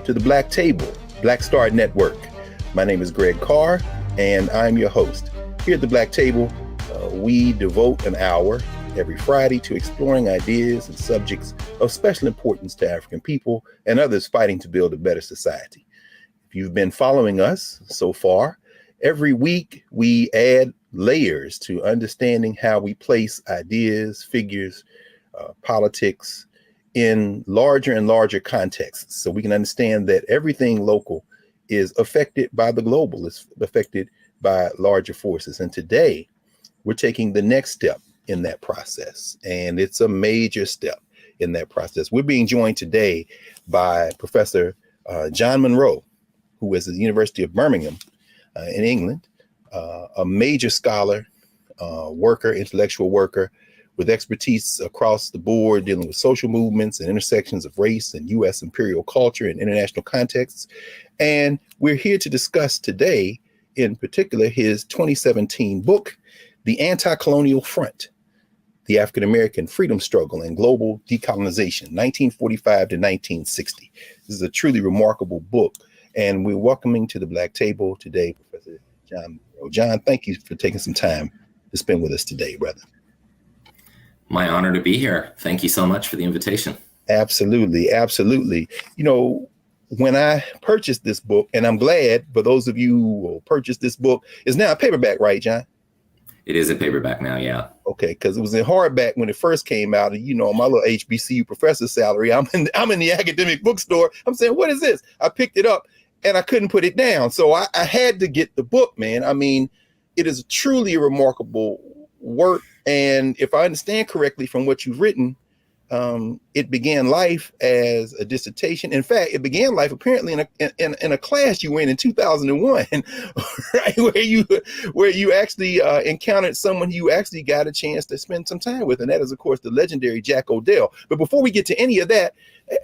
to the Black Table, Black Star Network. My name is Greg Carr, and I'm your host. Here at the Black Table, we devote an hour every Friday to exploring ideas and subjects of special importance to African people and others fighting to build a better society. If you've been following us so far, every week we add layers to understanding how we place ideas, figures, politics in larger and larger contexts, so we can understand that everything local is affected by the global, it's affected by larger forces. And today we're taking the next step in that process, and it's a major step in that process. We're being joined today by Professor John Munro, who is at the University of Birmingham in England, a major scholar, worker, intellectual worker with expertise across the board dealing with social movements and intersections of race and U.S. imperial culture and international contexts. And we're here to discuss today, in particular, his 2017 book, The Anticolonial Front, The African American Freedom Struggle and Global Decolonization, 1945 to 1960. This is a truly remarkable book. And we're welcoming to the Black Table today, Professor John Munro. John, thank you for taking some time to spend with us today, brother. My honor to be here. Thank you so much for the invitation. Absolutely. Absolutely. You know, when I purchased this book, and I'm glad for those of you who purchased this book, it's now a paperback, right, John? It is a paperback now, yeah. Okay, because it was in hardback when it first came out. And, you know, my little HBCU professor salary, I'm in the academic bookstore. I'm saying, what is this? I picked it up and I couldn't put it down. So I had to get the book, man. I mean, it is truly a remarkable work. And if I understand correctly from what you've written, it began life as a dissertation. In fact, it began life apparently in a class you were in 2001, right? Where you actually encountered someone you actually got a chance to spend some time with, and that is, of course, the legendary Jack Odell. But before we get to any of that,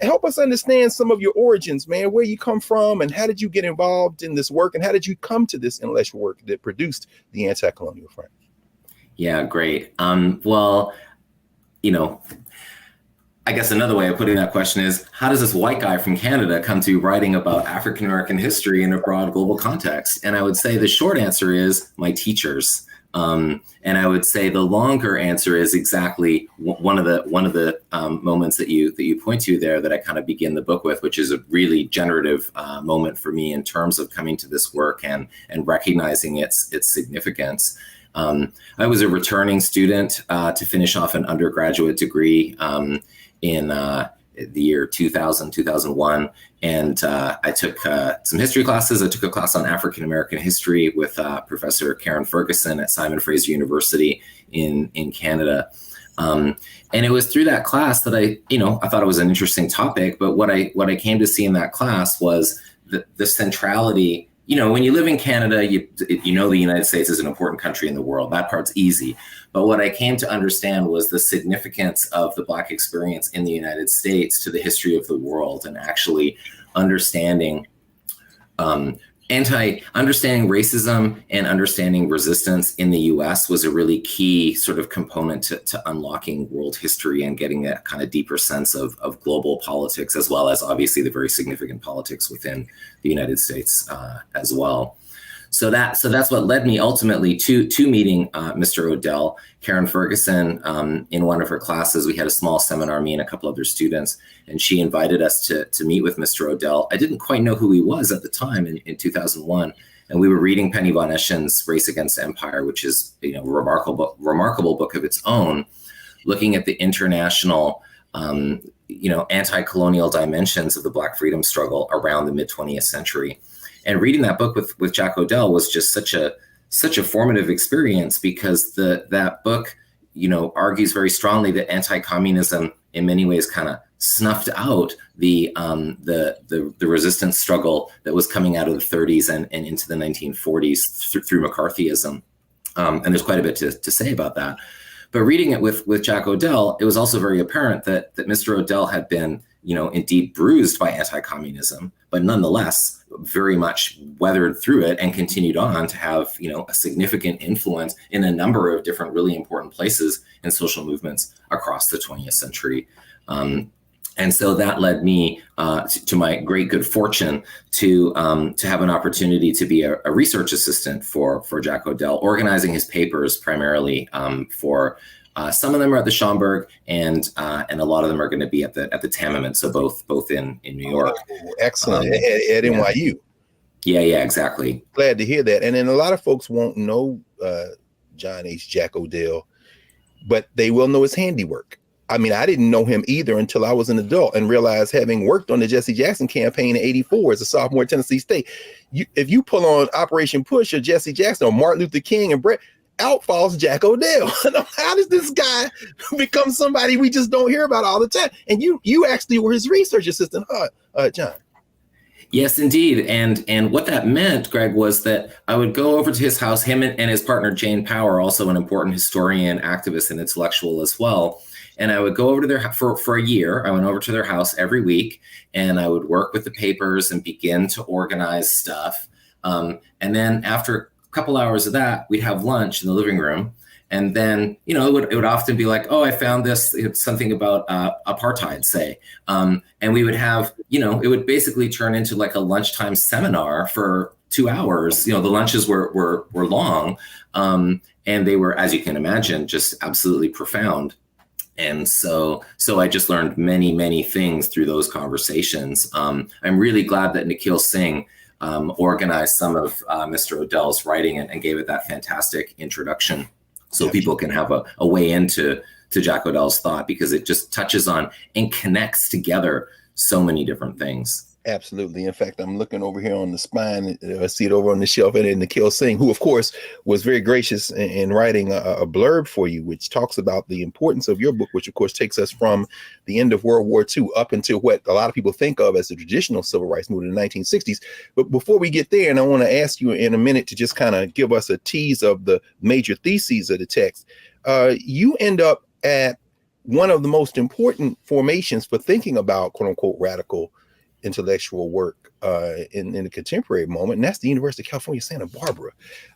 help us understand some of your origins, man. Where you come from, and how did you get involved in this work, and how did you come to this intellectual work that produced the Anticolonial Front? Yeah, great. Well, you know, I guess another way of putting that question is, how does this white guy from Canada come to writing about African-American history in a broad global context? And I would say the short answer is my teachers. And I would say the longer answer is exactly one of the moments that you point to there that I kind of begin the book with, which is a really generative moment for me in terms of coming to this work and recognizing its significance. I was a returning student to finish off an undergraduate degree in the year 2000, 2001. And I took some history classes. I took a class on African-American history with Professor Karen Ferguson at Simon Fraser University in Canada. And it was through that class that I thought it was an interesting topic. But what I came to see in that class was the centrality. You know, when you live in Canada, you know the United States is an important country in the world. That part's easy. But what I came to understand was the significance of the Black experience in the United States to the history of the world, and actually understanding understanding racism and understanding resistance in the US was a really key sort of component to unlocking world history and getting that kind of deeper sense of global politics, as well as obviously the very significant politics within the United States as well. So that's what led me ultimately to meeting Mr. Odell. Karen Ferguson, in one of her classes, we had a small seminar, me and a couple other students, and she invited us to meet with Mr. Odell. I didn't quite know who he was at the time in 2001, and we were reading Penny von Eschen's Race Against Empire, which is a remarkable book of its own, looking at the international anti-colonial dimensions of the Black freedom struggle around the mid-20th century. And reading that book with Jack Odell was just such a formative experience, because that book, argues very strongly that anti-communism in many ways kind of snuffed out the resistance struggle that was coming out of the 30s and into the 1940s through McCarthyism. And there's quite a bit to say about that. But reading it with Jack Odell, it was also very apparent that Mr. Odell had been, indeed bruised by anti-communism, but nonetheless very much weathered through it and continued on to have, a significant influence in a number of different really important places in social movements across the 20th century. And so that led me to my great good fortune to have an opportunity to be a research assistant for Jack O'Dell, organizing his papers primarily. For some of them are at the Schomburg, and a lot of them are going to be at the Tamiment. So both in New York. Oh, excellent. At NYU. Yeah, exactly. Glad to hear that. And then a lot of folks won't know John H. Jack O'Dell, but they will know his handiwork. I mean, I didn't know him either until I was an adult and realized, having worked on the Jesse Jackson campaign in '84 as a sophomore at Tennessee State, if you pull on Operation Push or Jesse Jackson or Martin Luther King and Brett, out falls Jack O'Dell. How does this guy become somebody we just don't hear about all the time? And you actually were his research assistant, John. Yes, indeed. And what that meant, Greg, was that I would go over to his house, him and his partner, Jane Power, also an important historian, activist, and intellectual as well. And I would go over to their for a year. I went over to their house every week, and I would work with the papers and begin to organize stuff. And then after a couple hours of that, we'd have lunch in the living room. And then, it would often be like, oh, I found this, it's something about apartheid, say. And we would have, it would basically turn into like a lunchtime seminar for 2 hours. The lunches were long, and they were, as you can imagine, just absolutely profound. And so I just learned many, many things through those conversations. I'm really glad that Nikhil Singh organized some of Mr. O'Dell's writing and gave it that fantastic introduction, so people can have a way into Jack O'Dell's thought, because it just touches on and connects together so many different things. Absolutely. In fact, I'm looking over here on the spine. I see it over on the shelf, and Nikhil Singh, who, of course, was very gracious in writing a blurb for you, which talks about the importance of your book, which, of course, takes us from the end of World War II up into what a lot of people think of as the traditional civil rights movement in the 1960s. But before we get there, and I want to ask you in a minute to just kind of give us a tease of the major theses of the text, you end up at one of the most important formations for thinking about, quote unquote, radical intellectual work in the contemporary moment, and that's the University of California, Santa Barbara.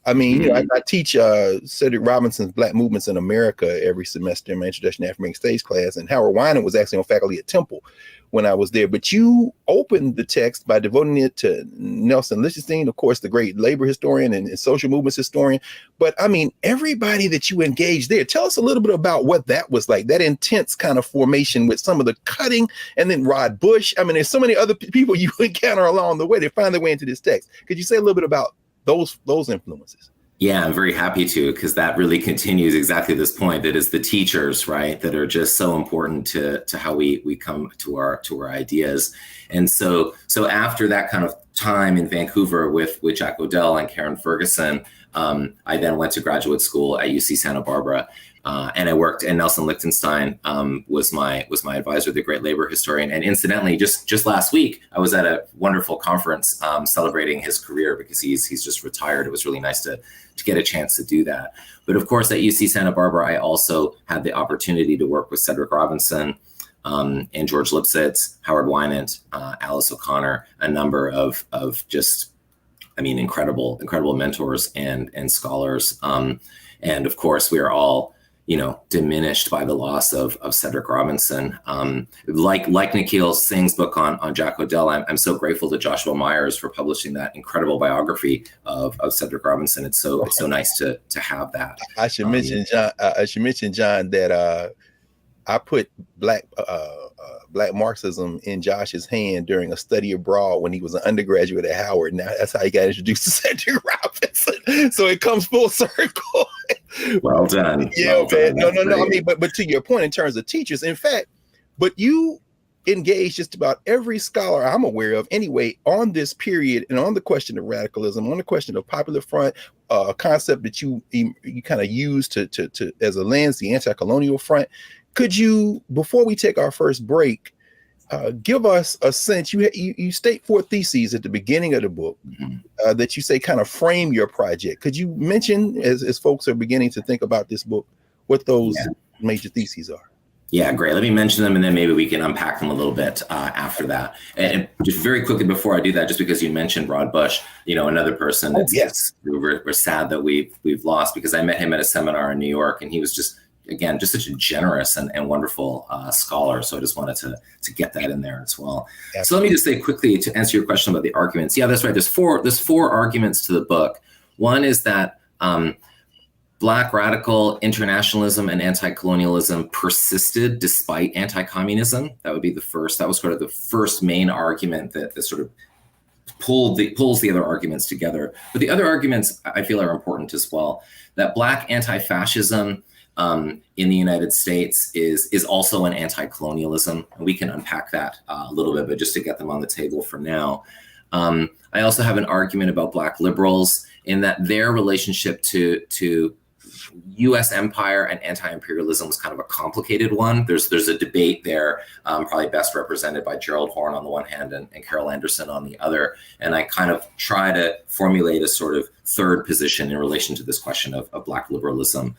I mean, I teach Cedric Robinson's Black Movements in America every semester in my Introduction to African Studies class, and Howard Winan was actually on faculty at Temple when I was there. But you opened the text by devoting it to Nelson Lichtenstein, of course, the great labor historian and social movements historian. But I mean, everybody that you engaged there, tell us a little bit about what that was like, that intense kind of formation with some of the cutting, and then Rod Bush. I mean, there's so many other people you encounter along the way that find their way into this text. Could you say a little bit about those influences? Yeah, I'm very happy to, because that really continues exactly this point, that is the teachers, right, that are just so important to how we come to our ideas. And so after that kind of time in Vancouver with Jack O'Dell and Karen Ferguson, I then went to graduate school at UC Santa Barbara. And I worked, and Nelson Lichtenstein was my advisor, the great labor historian. And incidentally, just last week, I was at a wonderful conference celebrating his career, because he's just retired. It was really nice to get a chance to do that. But of course, at UC Santa Barbara, I also had the opportunity to work with Cedric Robinson and George Lipsitz, Howard Winan, Alice O'Connor, a number of just, incredible mentors and scholars. And of course, we are all, diminished by the loss of Cedric Robinson. Like Nikhil Singh's book on Jack O'Dell, I'm so grateful to Joshua Myers for publishing that incredible biography of Cedric Robinson. It's so nice to have that. I should mention, John, that I put Black Marxism in Josh's hand during a study abroad when he was an undergraduate at Howard. Now that's how he got introduced to Cedric Robinson. So it comes full circle. Well done. Yeah, man. No. I mean, but to your point in terms of teachers, in fact, but you engage just about every scholar I'm aware of anyway on this period, and on the question of radicalism, on the question of Popular Front, a concept that you kind of use to as a lens, the Anticolonial Front. Could you, before we take our first break, give us a sense? You state 4 theses at the beginning of the book that you say kind of frame your project. Could you mention, as folks are beginning to think about this book, what those major theses are? Yeah, great. Let me mention them, and then maybe we can unpack them a little bit after that. And just very quickly before I do that, just because you mentioned Rod Bush, another person we're sad that we've lost, because I met him at a seminar in New York, and he was just again, just such a generous and wonderful scholar. So I just wanted to get that in there as well. Absolutely. So let me just say quickly to answer your question about the arguments. Yeah, that's right. There's four arguments to the book. One is that Black radical internationalism and anti-colonialism persisted despite anti-communism. That would be the first. That was sort of the first main argument that sort of pulls the other arguments together. But the other arguments I feel are important as well. That Black anti-fascism in the United States is also an anti-colonialism. And we can unpack that a little bit, but just to get them on the table for now. I also have an argument about Black liberals in that their relationship to U.S. empire and anti-imperialism was kind of a complicated one. There's a debate there, probably best represented by Gerald Horne on the one hand and Carol Anderson on the other. And I kind of try to formulate a sort of third position in relation to this question of Black liberalism.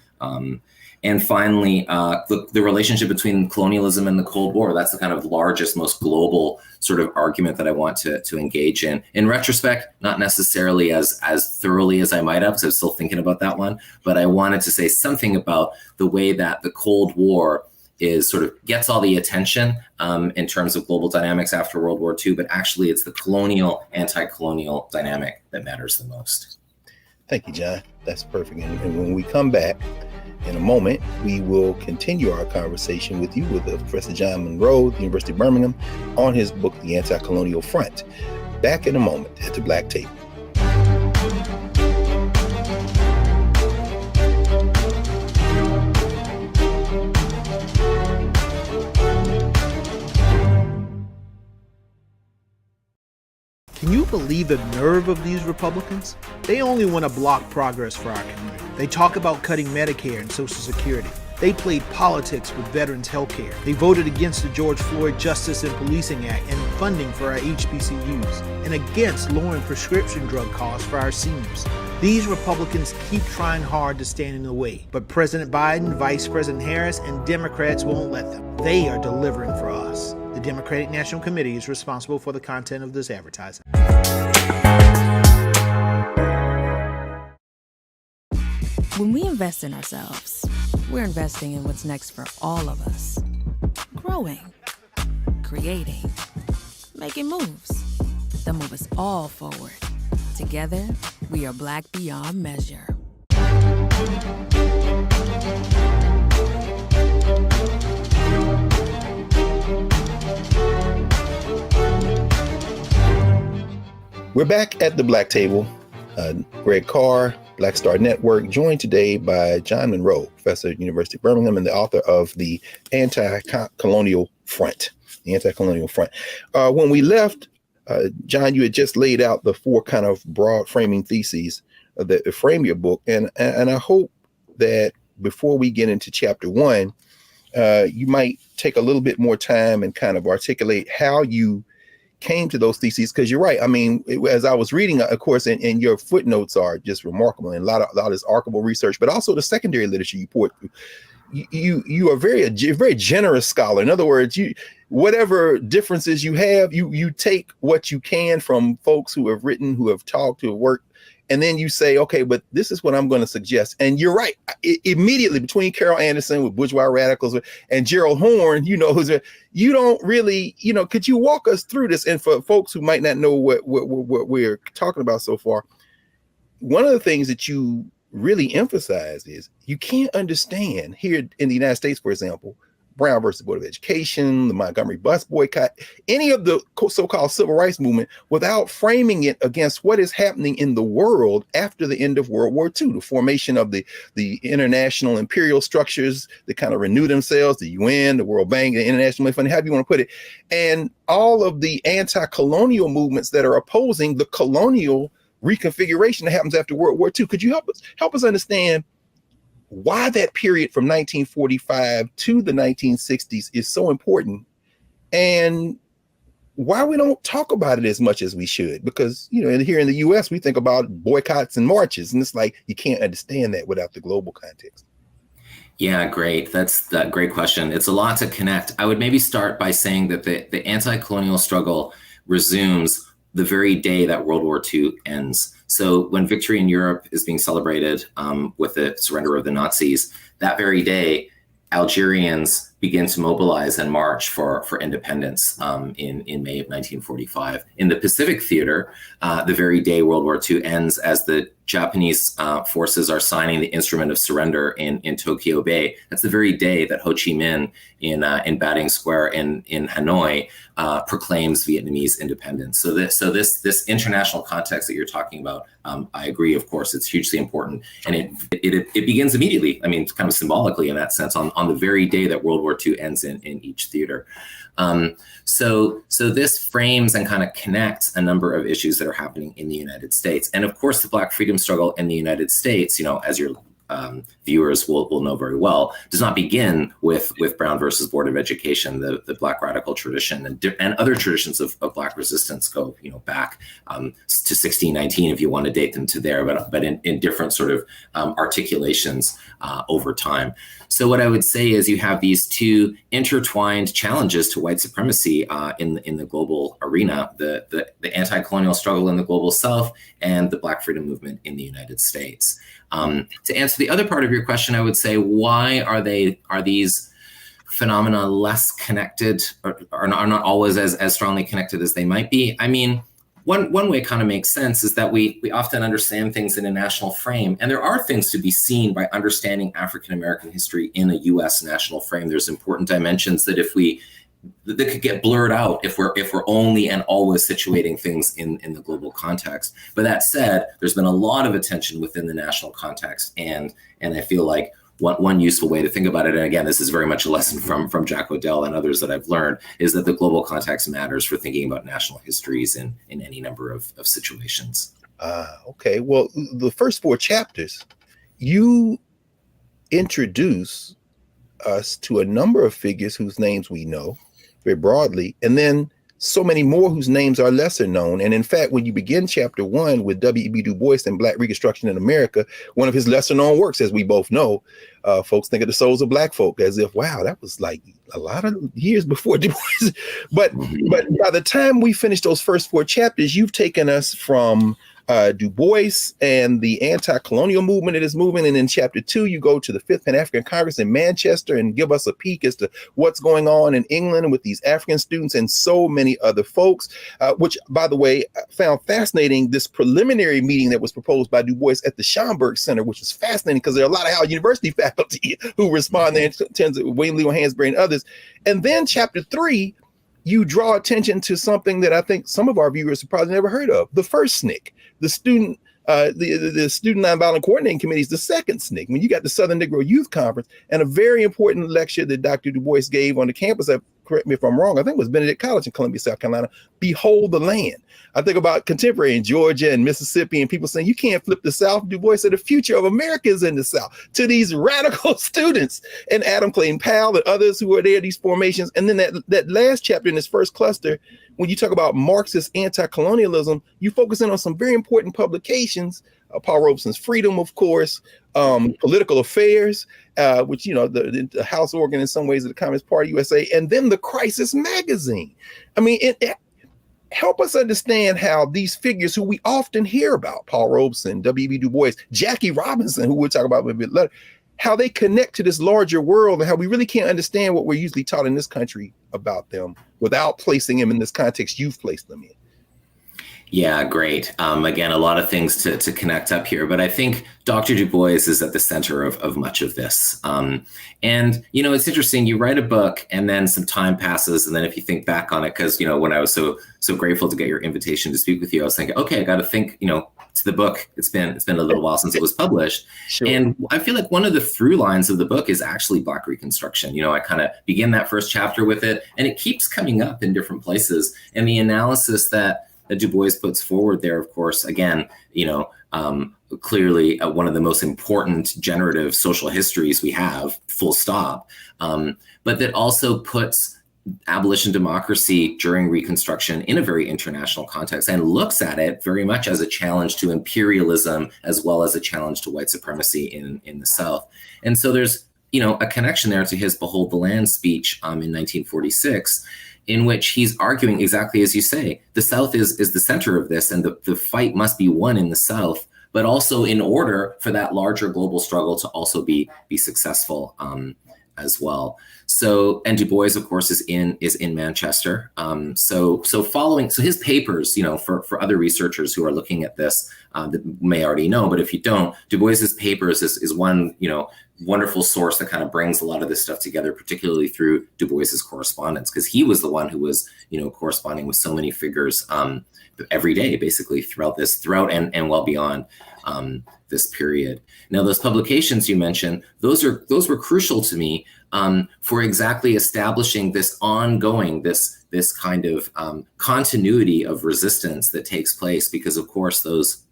And finally, the relationship between colonialism and the Cold War. That's the kind of largest, most global sort of argument that I want to engage in. In retrospect, not necessarily as thoroughly as I might have, because I was still thinking about that one. But I wanted to say something about the way that the Cold War is sort of gets all the attention in terms of global dynamics after World War II, but actually it's the colonial, anti-colonial dynamic that matters the most. Thank you, John. That's perfect. And when we come back, in a moment, we will continue our conversation with you with Professor John Munro, the University of Birmingham, on his book, The Anticolonial Front. Back in a moment at the Black Table. Can you believe the nerve of these Republicans? They only want to block progress for our community. They talk about cutting Medicare and Social Security. They played politics with veterans' health care. They voted against the George Floyd Justice and Policing Act and funding for our HBCUs, and against lowering prescription drug costs for our seniors. These Republicans keep trying hard to stand in the way, but President Biden, Vice President Harris, and Democrats won't let them. They are delivering for us. The Democratic National Committee is responsible for the content of this advertising. When we invest in ourselves, we're investing in what's next for all of us. Growing, creating, making moves that move us all forward. Together, we are Black beyond measure. We're back at the Black Table. Greg Carr, Black Star Network, joined today by John Munro, professor at the University of Birmingham and the author of The Anticolonial Front. The Anticolonial Front. When we left, John, you had just laid out the four kind of broad framing theses that frame your book. And I hope that before we get into chapter one, you might take a little bit more time and kind of articulate how you came to those theses, because you're right. I mean, as I was reading, of course, and your footnotes are just remarkable, and a lot of this archival research, but also the secondary literature you poured through. You are a very generous scholar. In other words, whatever differences you have, you take what you can from folks who have written, who have talked, who have worked, and then you say, okay, but this is what I'm going to suggest. And you're right. Immediately between Carol Anderson with bourgeois radicals and Gerald Horne, you don't really, could you walk us through this? And for folks who might not know what we're talking about so far, one of the things that you really emphasize is you can't understand here in the United States, for example, Brown versus Board of Education, the Montgomery bus boycott, any of the so-called civil rights movement without framing it against what is happening in the world after the end of World War II, the formation of the international imperial structures that kind of renew themselves, the UN, the World Bank, the International Money Fund, however you want to put it, and all of the anti-colonial movements that are opposing the colonial reconfiguration that happens after World War II. Could you help us understand why that period from 1945 to the 1960s is so important, and why we don't talk about it as much as we should? Because, here in the US, we think about boycotts and marches, and it's like you can't understand that without the global context. Yeah, great. That's a great question. It's a lot to connect. I would maybe start by saying that the anti-colonial struggle resumes the very day that World War II ends. So when victory in Europe is being celebrated with the surrender of the Nazis, that very day, Algerians begin to mobilize and march for independence in May of 1945. In the Pacific Theater, the very day World War II ends, as the Japanese forces are signing the instrument of surrender in Tokyo Bay, that's the very day that Ho Chi Minh in Batting Square in Hanoi proclaims Vietnamese independence. So this international context that you're talking about, I agree, of course, it's hugely important. And it begins immediately, I mean, kind of symbolically in that sense, on the very day that World War II ends in each theater. So this frames and kind of connects a number of issues that are happening in the United States. And of course, the Black freedom struggle in the United States, as your viewers will know very well, does not begin with Brown versus Board of Education. The Black radical tradition and other traditions of Black resistance go back to 1619, if you want to date them to there, but in different sort of articulations over time. So what I would say is you have these two intertwined challenges to white supremacy in the global arena: the anti-colonial struggle in the global South and the Black freedom movement in the United States. To answer the other part of your question, I would say, why are these phenomena less connected, or are not always as strongly connected as they might be? I mean, one way it kind of makes sense is that we often understand things in a national frame, and there are things to be seen by understanding African American history in a U.S. national frame. There's important dimensions that could get blurred out if we're only and always situating things in the global context. But that said, there's been a lot of attention within the national context, and I feel like one useful way to think about it, and again, this is very much a lesson from Jack Odell and others that I've learned, is that the global context matters for thinking about national histories in any number of situations. Okay. Well, the first 4 chapters, you introduce us to a number of figures whose names we know very broadly, and then so many more whose names are lesser known. And in fact, when you begin chapter 1 with W.E.B. Du Bois and Black Reconstruction in America, one of his lesser known works, as we both know, folks think of the souls of Black folk as if, wow, that was like a lot of years before Du Bois. But by the time we finish those first 4 chapters, you've taken us from Du Bois and the anti-colonial movement it is moving. And in chapter 2, you go to the 5th Pan-African Congress in Manchester and give us a peek as to what's going on in England with these African students and so many other folks, which, by the way, found fascinating, this preliminary meeting that was proposed by Du Bois at the Schomburg Center, which was fascinating because there are a lot of Howard University faculty who respond there, in terms of William Leo Hansberry and others. And then chapter 3, you draw attention to something that I think some of our viewers have probably never heard of: the first SNCC, the student, the Student Nonviolent Coordinating Committee is the second SNCC. When you got the Southern Negro Youth Conference, and a very important lecture that Dr. Du Bois gave on the campus, correct me if I'm wrong, I think it was Benedict College in Columbia, South Carolina, Behold the Land. I think about contemporary in Georgia and Mississippi and people saying, you can't flip the South. Du Bois said the future of America is in the South, to these radical students, and Adam Clayton Powell and others who are there, these formations. And then that last chapter in this first cluster, when you talk about Marxist anti-colonialism, you focus in on some very important publications, Paul Robeson's Freedom, of course, Political Affairs, which, the house organ in some ways of the Communist Party USA, and then the Crisis magazine. I mean, help us understand how these figures who we often hear about, Paul Robeson, W.E.B. Du Bois, Jackie Robinson, who we'll talk about in a bit later, how they connect to this larger world, and how we really can't understand what we're usually taught in this country about them without placing them in this context you've placed them in. Yeah, great. Again, a lot of things to connect up here, but I think Dr. Du Bois is at the center of much of this. And, it's interesting, you write a book and then some time passes. And then if you think back on it, because, when I was so grateful to get your invitation to speak with you, I was thinking, okay, I got to think, to the book. It's been a little while since it was published. Sure. And I feel like one of the through lines of the book is actually Black Reconstruction. I kind of begin that first chapter with it, and it keeps coming up in different places. And the analysis that Du Bois puts forward there, of course, again, clearly one of the most important generative social histories we have, full stop, but that also puts abolition democracy during Reconstruction in a very international context and looks at it very much as a challenge to imperialism as well as a challenge to white supremacy in the South. And so there's, a connection there to his Behold the Land speech in 1946, in which he's arguing exactly as you say, the South is the center of this, and the fight must be won in the South, but also in order for that larger global struggle to also be successful as well. So, and Du Bois, of course, is in Manchester. So his papers, for other researchers who are looking at this, that may already know, but if you don't, Du Bois's papers is one, wonderful source that kind of brings a lot of this stuff together, particularly through Du Bois's correspondence, because he was the one who was, corresponding with so many figures every day, basically throughout and well beyond this period. Now, those publications you mentioned, those were crucial to me for exactly establishing this ongoing, this kind of continuity of resistance that takes place, because of course those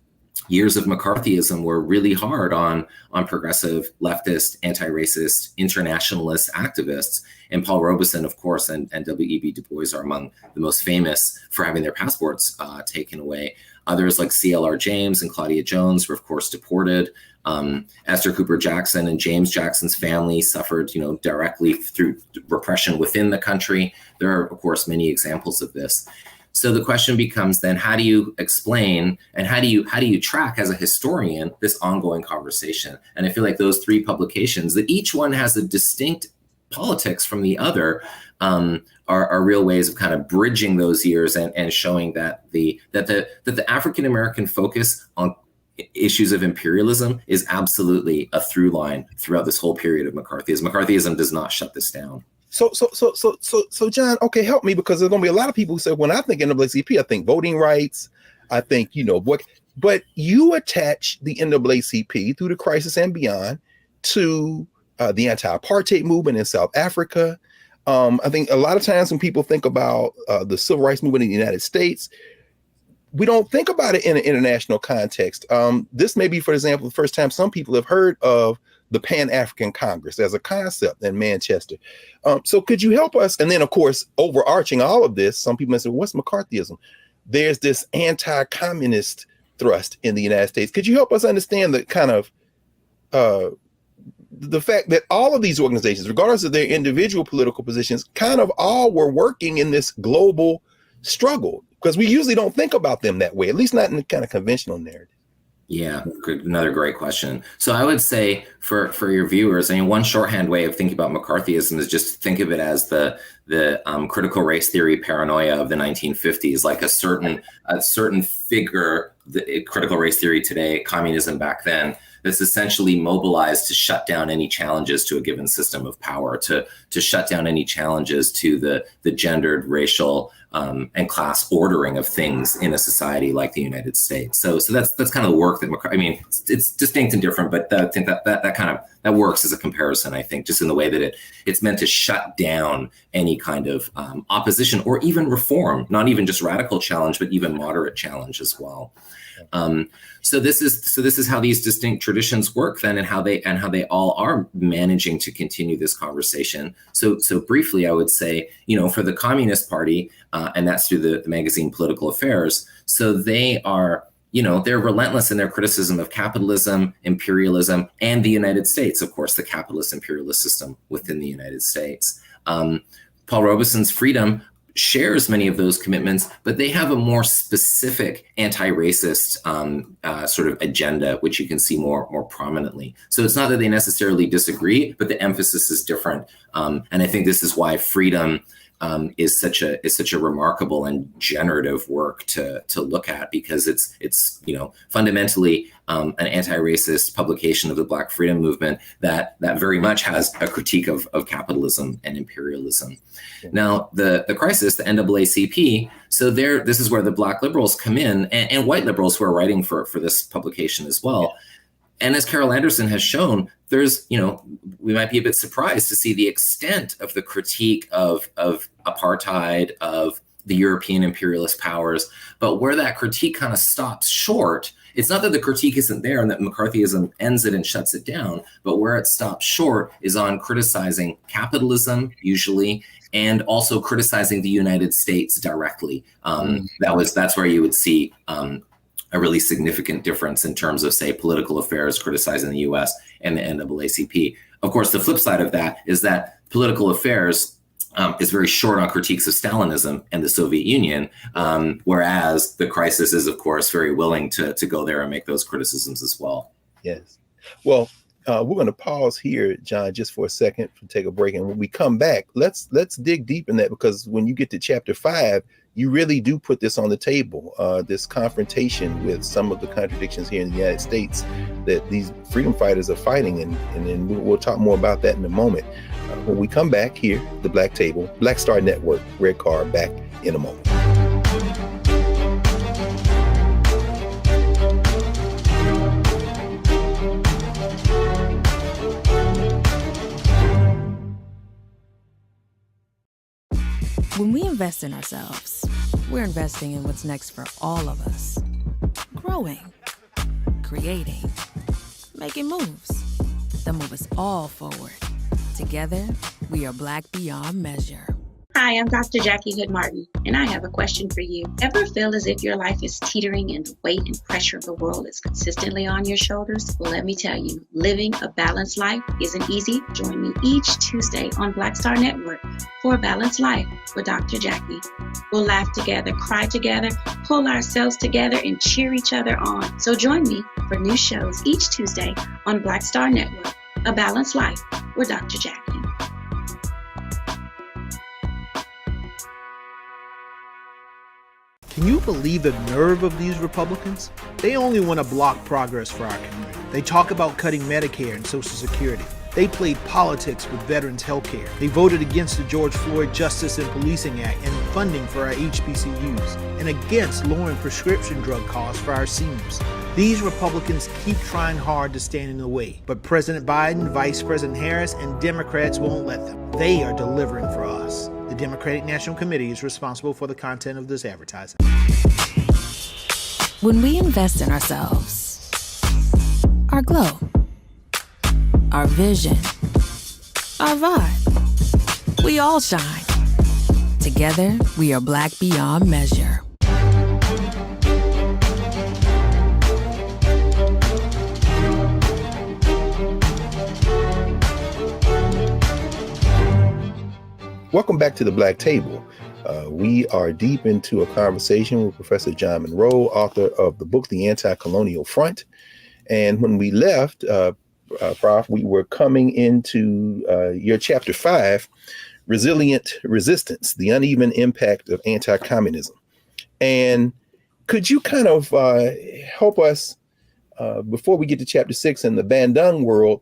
years of McCarthyism were really hard on progressive, leftist, anti-racist, internationalist activists. And Paul Robeson, of course, and W.E.B. Du Bois are among the most famous for having their passports taken away. Others like C.L.R. James and Claudia Jones were, of course, deported. Esther Cooper Jackson and James Jackson's family suffered, directly through repression within the country. There are, of course, many examples of this. So the question becomes then, how do you explain and how do you track as a historian this ongoing conversation? And I feel like those three publications, that each one has a distinct politics from the other, are real ways of kind of bridging those years and showing that the African American focus on issues of imperialism is absolutely a through line throughout this whole period of McCarthyism. McCarthyism does not shut this down. So John, okay, help me, because there's gonna be a lot of people who say, when I think NAACP, I think voting rights, I think, but you attach the NAACP through the crisis and beyond to the anti-apartheid movement in South Africa. I think a lot of times when people think about the civil rights movement in the United States, we don't think about it in an international context. This may be, for example, the first time some people have heard of the Pan-African Congress as a concept in Manchester. So could you help us? And then, of course, overarching all of this, some people may say, what's McCarthyism? There's this anti-communist thrust in the United States. Could you help us understand the kind of the fact that all of these organizations, regardless of their individual political positions, kind of all were working in this global struggle? Because we usually don't think about them that way, at least not in the kind of conventional narrative. Yeah, another great question. So I would say for your viewers, one shorthand way of thinking about McCarthyism is just think of it as the critical race theory paranoia of the 1950s, like a certain figure, the critical race theory today, communism back then, that's essentially mobilized to shut down any challenges to a given system of power, to shut down any challenges to the gendered, racial, and class ordering of things in a society like the United States. So that's kind of the work that it's distinct and different, but I think that works as a comparison, I think, just in the way that it's meant to shut down any kind of opposition or even reform, not even just radical challenge, but even moderate challenge as well. So this is how these distinct traditions work then, and how they all are managing to continue this conversation. So briefly, I would say, for the Communist Party, and that's through the magazine Political Affairs. So they are, they're relentless in their criticism of capitalism, imperialism, and the United States, of course, the capitalist imperialist system within the United States. Paul Robeson's Freedom shares many of those commitments, but they have a more specific anti-racist sort of agenda, which you can see more prominently. So it's not that they necessarily disagree, but the emphasis is different. And I think this is why Freedom is such a remarkable and generative work to look at, because it's fundamentally an anti-racist publication of the Black freedom movement that very much has a critique of capitalism and imperialism. Now, the crisis, the NAACP, so this is where the Black liberals come in, and white liberals who are writing for this publication as well. And as Carol Anderson has shown, there's, we might be a bit surprised to see the extent of the critique of apartheid, of the European imperialist powers, but where that critique kind of stops short, it's not that the critique isn't there and that McCarthyism ends it and shuts it down, but where it stops short is on criticizing capitalism, usually, and also criticizing the United States directly. That's where you would see a really significant difference in terms of, say, Political Affairs criticizing the US and the NAACP. Of course, the flip side of that is that Political Affairs is very short on critiques of Stalinism and the Soviet Union, whereas the crisis is, of course, very willing to go there and make those criticisms as well. Yes. Well, we're going to pause here, John, just for a second to take a break. And when we come back, let's dig deep in that, because when you get to chapter 5, you really do put this on the table, this confrontation with some of the contradictions here in the United States that these freedom fighters are fighting. And then we'll talk more about that in a moment. When we come back here, the Black Table, Black Star Network, Greg Carr, back in a moment. When we invest in ourselves, we're investing in what's next for all of us. Growing, creating, making moves that move us all forward. Together, we are Black beyond measure. Hi, I'm Dr. Jackie Hood Martin, and I have a question for you. Ever feel as if your life is teetering and the weight and pressure of the world is consistently on your shoulders? Well, let me tell you, living a balanced life isn't easy. Join me each Tuesday on Black Star Network for A Balanced Life with Dr. Jackie. We'll laugh together, cry together, pull ourselves together, and cheer each other on. So join me for new shows each Tuesday on Black Star Network, A Balanced Life with Dr. Jackie. Can you believe the nerve of these Republicans? They only want to block progress for our community. They talk about cutting Medicare and Social Security. They played politics with veterans' health care. They voted against the George Floyd Justice and Policing Act and funding for our HBCUs, and against lowering prescription drug costs for our seniors. These Republicans keep trying hard to stand in the way, but President Biden, Vice President Harris, and Democrats won't let them. They are delivering for us. The Democratic National Committee is responsible for the content of this advertising. When we invest in ourselves, our glow, our vision, our vibe, we all shine. Together, we are Black beyond measure. Welcome back to the Black Table. We are deep into a conversation with Professor John Munro, author of the book, The Anticolonial Front. And when we left, Prof, we were coming into your chapter 5, Resilient Resistance, the Uneven Impact of Anti-Communism. And could you kind of help us, before we get to chapter 6 in the Bandung world,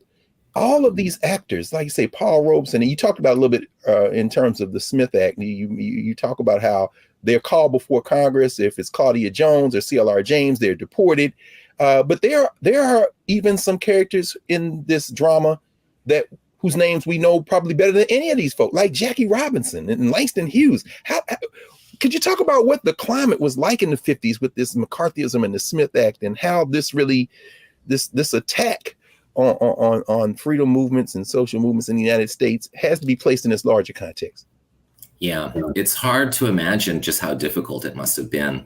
all of these actors, like you say, Paul Robeson, and you talked about a little bit in terms of the Smith Act. You talk about how they're called before Congress. If it's Claudia Jones or CLR James, they're deported. But there are even some characters in this drama whose names we know probably better than any of these folks, like Jackie Robinson and Langston Hughes. How could you talk about what the climate was like in the 50s with this McCarthyism and the Smith Act, and how this really, this attack on freedom movements and social movements in the United States has to be placed in this larger context? Yeah, it's hard to imagine just how difficult it must have been,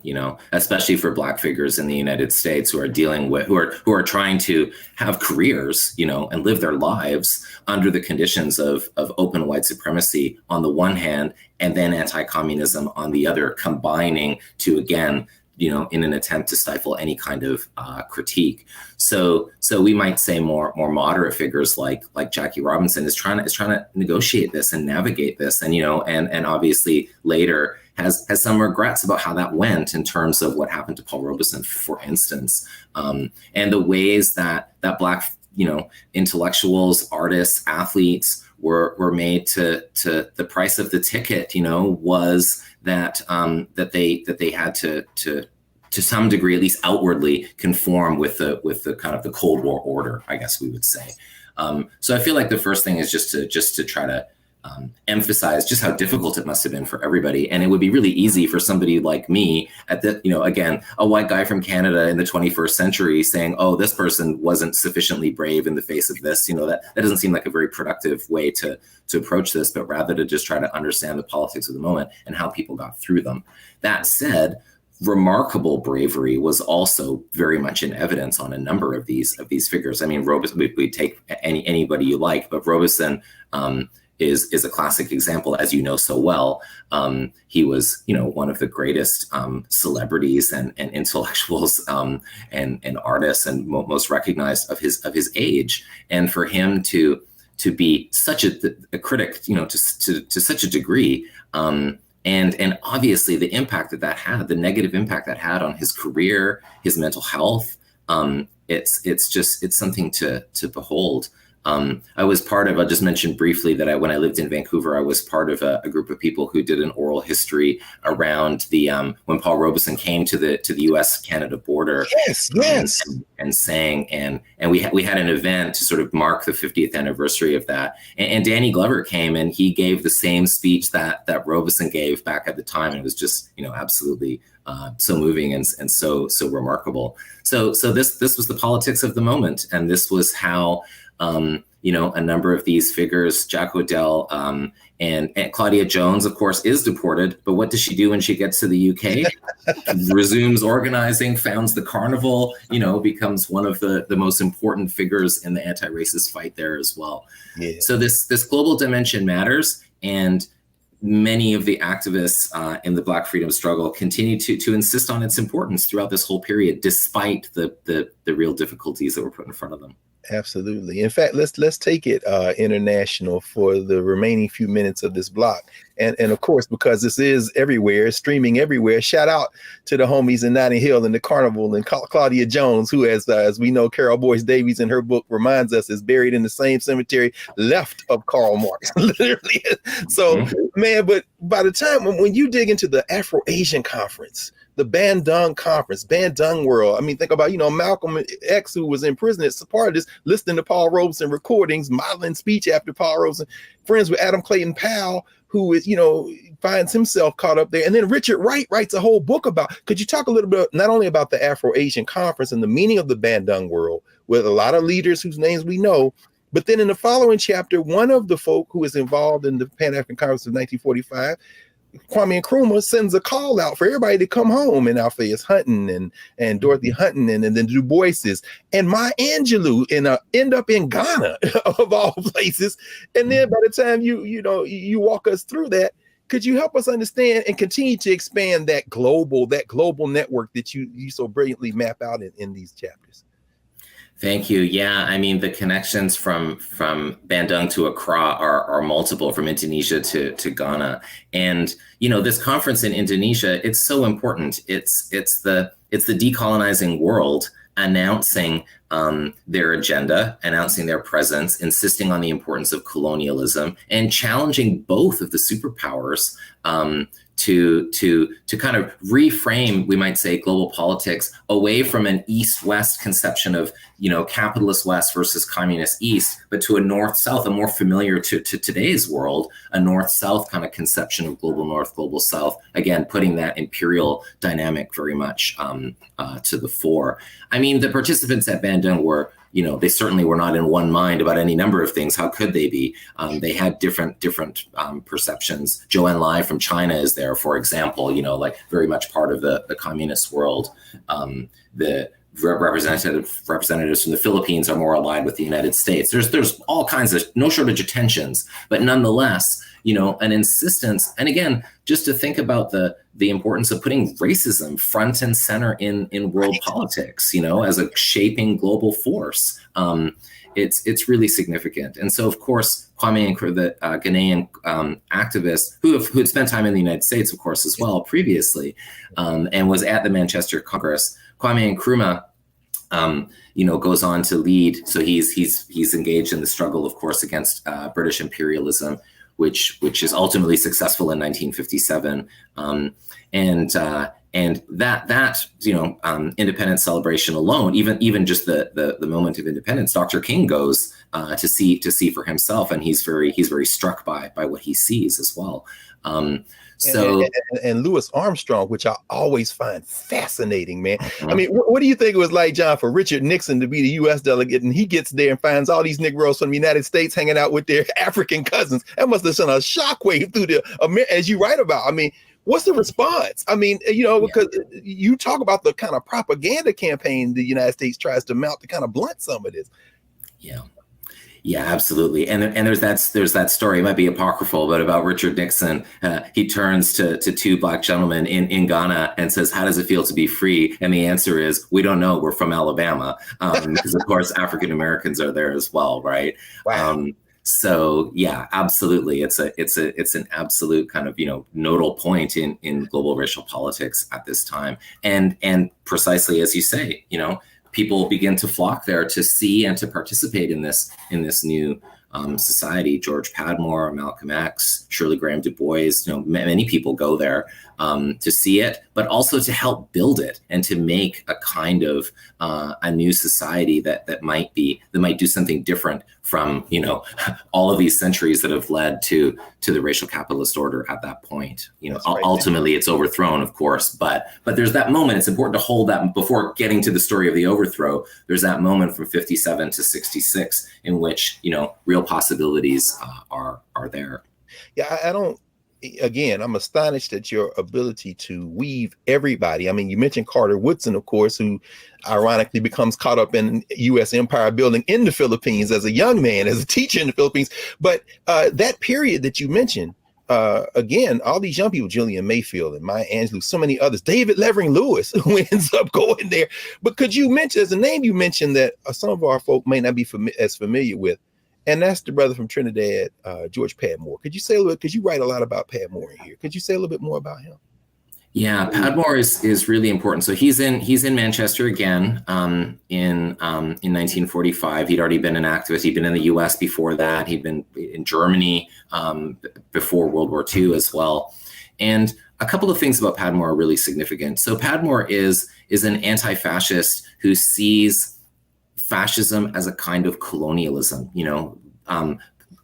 especially for Black figures in the United States who are dealing with, who are trying to have careers, and live their lives under the conditions of open white supremacy on the one hand, and then anti-communism on the other, combining to, again, in an attempt to stifle any kind of critique. So we might say more moderate figures like Jackie Robinson is trying to negotiate this and navigate this, and and obviously later has some regrets about how that went in terms of what happened to Paul Robeson, for instance, and the ways that Black intellectuals, artists, athletes were made to the price of the ticket, was that they had to some degree, at least outwardly, conform with the kind of the Cold War order, I guess we would say. So I feel like the first thing is just to try to emphasize just how difficult it must have been for everybody. And it would be really easy for somebody like me again, a white guy from Canada in the 21st century saying, oh, this person wasn't sufficiently brave in the face of this. That doesn't seem like a very productive way to approach this, but rather to just try to understand the politics of the moment and how people got through them. That said, remarkable bravery was also very much in evidence on a number of these figures. I mean, Robeson, we take anybody you like, but Robeson is a classic example, as you know so well. He was, one of the greatest celebrities and intellectuals and artists and most recognized of his age. And for him to be such a critic, to such a degree, and obviously the impact that had, the negative impact that had on his career, his mental health, it's something to behold. I was part of, I'll just mention briefly that when I lived in Vancouver, I was part of a group of people who did an oral history around when Paul Robeson came to the US-Canada border. Yes. And sang, and we had an event to sort of mark the 50th anniversary of that. And Danny Glover came and he gave the same speech that Robeson gave back at the time. It was just, absolutely so moving and so remarkable. So this was the politics of the moment, and this was how a number of these figures, Jack O'Dell and Claudia Jones, of course, is deported. But what does she do when she gets to the UK? Resumes organizing, founds the Carnival, becomes one of the most important figures in the anti-racist fight there as well. Yeah. So this global dimension matters, and many of the activists in the Black freedom struggle continue to insist on its importance throughout this whole period, despite the real difficulties that were put in front of them. Absolutely. In fact, let's take it international for the remaining few minutes of this block. And of course, because this is everywhere, streaming everywhere, shout out to the homies in Notting Hill and the Carnival and Claudia Jones, who, as we know, Carol Boyce Davies in her book reminds us, is buried in the same cemetery left of Karl Marx, literally. So, man, but by the time when you dig into the Afro-Asian Conference, the Bandung Conference, Bandung World. I mean, think about, Malcolm X, who was in prison as part of this, listening to Paul Robeson recordings, modeling speech after Paul Robeson, friends with Adam Clayton Powell, who is, finds himself caught up there. And then Richard Wright writes a whole book about, could you talk a little bit, not only about the Afro-Asian Conference and the meaning of the Bandung World, with a lot of leaders whose names we know, but then in the following chapter, one of the folk who was involved in the Pan-African Conference of 1945, Kwame Nkrumah, sends a call out for everybody to come home, and Alphaeus Hunton and Dorothy Hunton and then Du Bois's and Maya Angelou end up in Ghana of all places. And then by the time you walk us through that, could you help us understand and continue to expand that global network that you so brilliantly map out in these chapters? Thank you. Yeah, I mean, the connections from Bandung to Accra are multiple, from Indonesia to Ghana. And, this conference in Indonesia, it's so important. It's the decolonizing world announcing their agenda, announcing their presence, insisting on the importance of colonialism, and challenging both of the superpowers to kind of reframe, we might say, global politics away from an East-West conception of, capitalist West versus communist East, but to a North-South, a more familiar to today's world, a North-South kind of conception of global North, global South, again, putting that imperial dynamic very much to the fore. I mean, the participants at Bandung were, they certainly were not in one mind about any number of things. How could they be? They had different perceptions. Zhou Enlai from China is there, for example, very much part of the communist world. The representatives from the Philippines are more allied with the United States. There's all kinds of, no shortage of tensions, but nonetheless, an insistence. And again, just to think about the importance of putting racism front and center in world politics, as a shaping global force. It's really significant. And so, of course, Kwame Nkrumah, the Ghanaian activist who had spent time in the United States, of course, as well previously, and was at the Manchester Congress, Kwame Nkrumah, goes on to lead. So he's engaged in the struggle, of course, against British imperialism, which is ultimately successful in 1957. And that independence celebration alone, even just the moment of independence, Dr. King goes to see for himself, and he's very struck by what he sees as well. And Louis Armstrong, which I always find fascinating, man. I mean, what do you think it was like, John, for Richard Nixon to be the U.S. delegate, and he gets there and finds all these Negroes from the United States hanging out with their African cousins? That must have sent a shockwave through as you write about. I mean, what's the response? I mean, because you talk about the kind of propaganda campaign the United States tries to mount to kind of blunt some of this. Yeah, absolutely. And there's that story, it might be apocryphal, but about Richard Nixon. He turns to two black gentlemen in Ghana and says, "How does it feel to be free?" And the answer is, "We don't know. We're from Alabama," because of course African Americans are there as well, right? Wow. So yeah, absolutely. It's an absolute kind of, nodal point in global racial politics at this time. And precisely as you say, people begin to flock there to see and to participate in this new society. George Padmore, Malcolm X, Shirley Graham Du Bois, many people go there to see it, but also to help build it and to make a kind of a new society that might do something different from all of these centuries that have led to the racial capitalist order at that point. Ultimately it's overthrown, of course, but there's that moment. It's important to hold that before getting to the story of the overthrow. There's that moment from 57 to 66 in which real possibilities are there. Yeah, I don't. Again, I'm astonished at your ability to weave everybody. I mean, you mentioned Carter Woodson, of course, who ironically becomes caught up in U.S. empire building in the Philippines as a young man, as a teacher in the Philippines. But that period that you mentioned, again, all these young people, Julian Mayfield and Maya Angelou, so many others, David Levering Lewis, who ends up going there. But could you mention, as a name you mentioned that some of our folk may not be as familiar with, and that's the brother from Trinidad, George Padmore. Could you say a little, because you write a lot about Padmore in here. Could you say a little bit more about him? Yeah, Padmore is really important. So he's in Manchester again in 1945. He'd already been an activist. He'd been in the U.S. before that. He'd been in Germany before World War II as well. And a couple of things about Padmore are really significant. So Padmore is an anti-fascist who sees fascism as a kind of colonialism.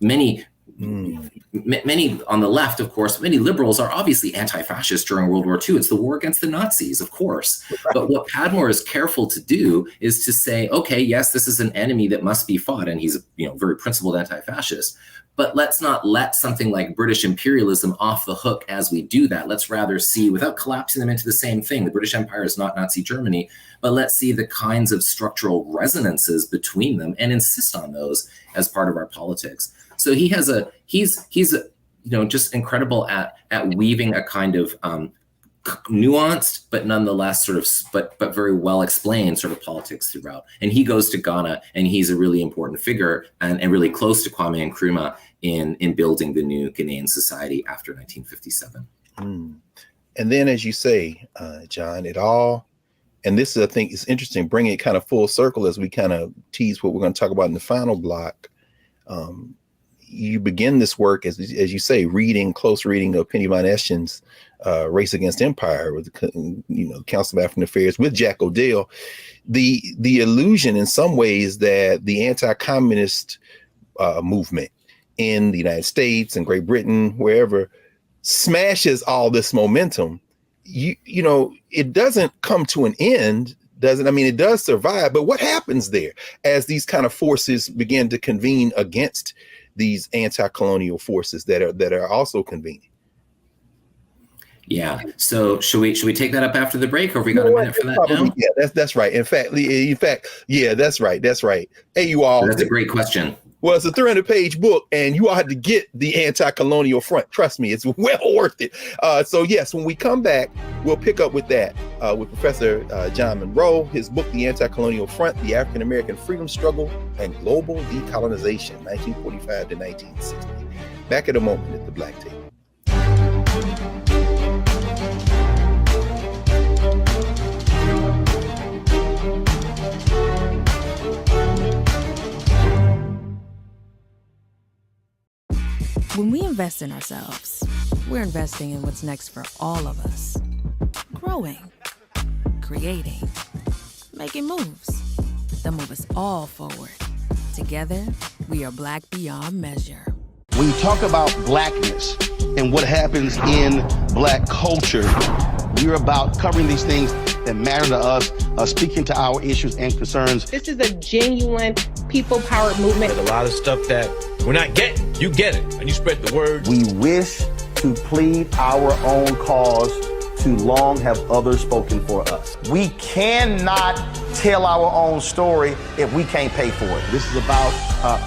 Many on the left, of course, many liberals are obviously anti-fascist during World War II. It's the war against the Nazis, of course. But what Padmore is careful to do is to say, okay, yes, this is an enemy that must be fought, and he's a very principled anti-fascist. But let's not let something like British imperialism off the hook as we do that. Let's rather see, without collapsing them into the same thing, the British Empire is not Nazi Germany, but let's see the kinds of structural resonances between them and insist on those as part of our politics. So he's just incredible at weaving a kind of nuanced, but nonetheless sort of, but very well explained sort of politics throughout. And he goes to Ghana, and he's a really important figure and really close to Kwame Nkrumah in building the new Ghanaian society after 1957. And then, as you say, John, and this is, I think, is interesting, bringing it kind of full circle as we kind of tease what we're going to talk about in the final block. You begin this work, as you say, close reading of Penny Von Eschen's Race Against Empire with the Council of African Affairs with Jack O'Dell. The illusion in some ways that the anti-communist movement in the United States and Great Britain, wherever, smashes all this momentum. It doesn't come to an end, does it? I mean, it does survive, but what happens there as these kind of forces begin to convene against these anti-colonial forces that are also convening? Yeah. So should we take that up after the break, or have we got a minute for that now? Yeah, that's right. In fact, yeah, that's right. Hey, you all. That's a great question. Well, it's a 300-page book, and you all had to get the Anticolonial Front. Trust me, it's well worth it. So yes, when we come back, we'll pick up with that with Professor John Munro, his book, The Anticolonial Front, The African American Freedom Struggle and Global Decolonization, 1945 to 1960. Back in a moment at the Black Table. When we invest in ourselves, we're investing in what's next for all of us. Growing, creating, making moves that move us all forward. Together, we are Black beyond measure. When you talk about blackness and what happens in Black culture, we're about covering these things that matter to us, speaking to our issues and concerns. This is a genuine people-powered movement. There's a lot of stuff that we're not getting. You get it, and you spread the word. We wish to plead our own cause. Too long have others spoken for us. We cannot tell our own story if we can't pay for it. This is about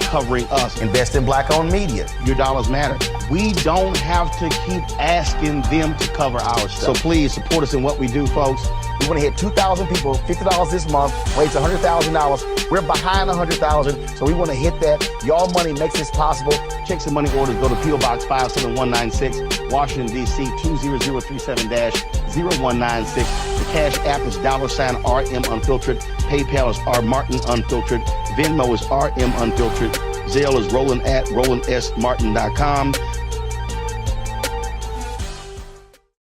covering us. Invest in black-owned media. Your dollars matter. We don't have to keep asking them to cover our stuff. So please support us in what we do, folks. We want to hit 2,000 people, $50 this month, raise $100,000. We're behind 100,000, so we want to hit that. Y'all money makes this possible. Check some money orders. Go to P.O. Box 57196, Washington, D.C. 20037-0196. The Cash App is $RM Unfiltered. PayPal is R Martin Unfiltered. Venmo is RM Unfiltered. Zelle is Roland at RolandSMartin.com.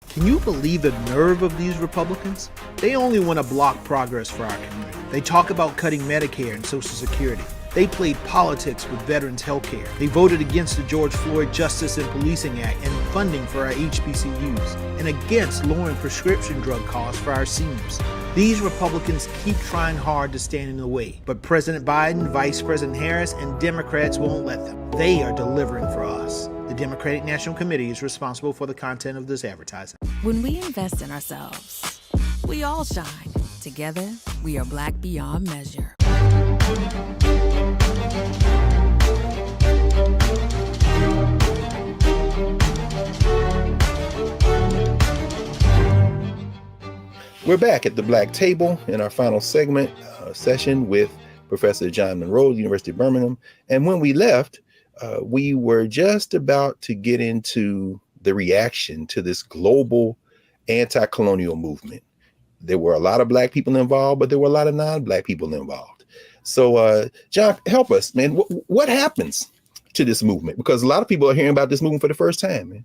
Can you believe the nerve of these Republicans? They only want to block progress for our community. They talk about cutting Medicare and Social Security. They played politics with veterans' health care. They voted against the George Floyd Justice and Policing Act and funding for our HBCUs, and against lowering prescription drug costs for our seniors. These Republicans keep trying hard to stand in the way, but President Biden, Vice President Harris, and Democrats won't let them. They are delivering for us. The Democratic National Committee is responsible for the content of this advertising. When we invest in ourselves, we all shine. Together, we are Black beyond measure. We're back at the Black Table in our final segment session with Professor John Munro, University of Birmingham. And when we left, we were just about to get into the reaction to this global anti-colonial movement. There were a lot of Black people involved, but there were a lot of non-Black people involved. So, John, help us, man. What happens to this movement? Because a lot of people are hearing about this movement for the first time, man.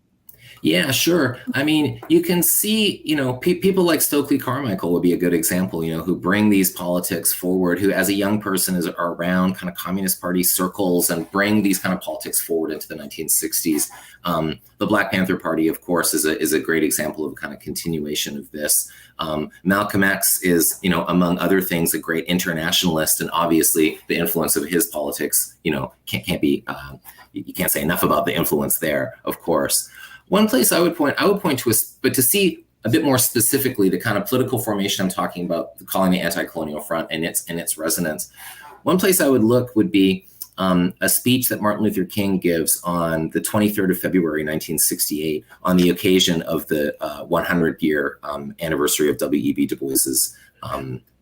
Yeah, sure. I mean, you can see, people like Stokely Carmichael would be a good example, who bring these politics forward, who as a young person are around kind of Communist Party circles and bring these kind of politics forward into the 1960s. The Black Panther Party, of course, is a great example of kind of continuation of this. Malcolm X is, among other things, a great internationalist, and obviously the influence of his politics, can't be, you can't say enough about the influence there, of course. One place I would point to, but to see a bit more specifically the kind of political formation I'm talking about, calling the Anticolonial Front and its resonance. One place I would look would be a speech that Martin Luther King gives on the 23rd of February, 1968, on the occasion of the 100-year anniversary of W.E.B. Du Bois's